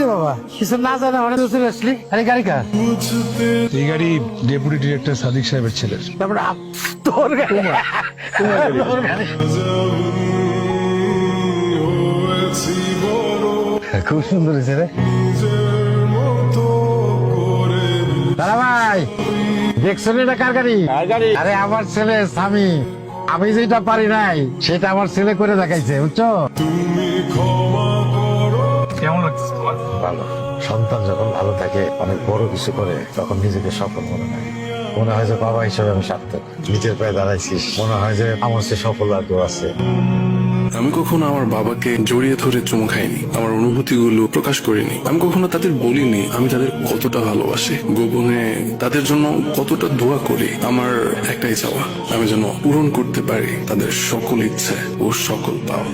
রে বাবা, কিছু না জানা অনেক চলে আসলি। আরে গাড়ি কার? এই গাড়ি ডেপুটি ডিরেক্টর সাদিক সাহেবের ছেলের। তারপরে তোর গাড়ি। তোর গাড়ি। খুব সুন্দর হয়েছে রে। দাদা ভাই, দেখছো এটা কার গাড়ি? আরে আমার ছেলে স্বামী। আমি যেটা পারি নাই সেটা আমার ছেলে করে দেখাইছে, বুঝছো? কেমন লাগছে তোমার? ভালো। সন্তান যখন ভালো থাকে, অনেক বড় কিছু করে, তখন নিজেকে সফল মনে হয়। মনে হয় যে বাবা হিসেবে আমি সার্থক। নিজের পায়ে দাঁড়াইছিস, মনে হয় যে আমার সে সফল আর কেউ আছে। আমি কখনো আমার বাবাকে জড়িয়ে ধরে চুমু খাইনি, আমার অনুভূতিগুলো প্রকাশ করিনি। আমি কখনো তাদের বলিনি আমি তাদের কতটা ভালোবাসি, গোপনে তাদের জন্য কতটা দোয়া করি। আমার একটাই চাওয়া, আমি যেন পূরণ করতে পারি তাদের সকল ইচ্ছে ও সকল পাওয়া।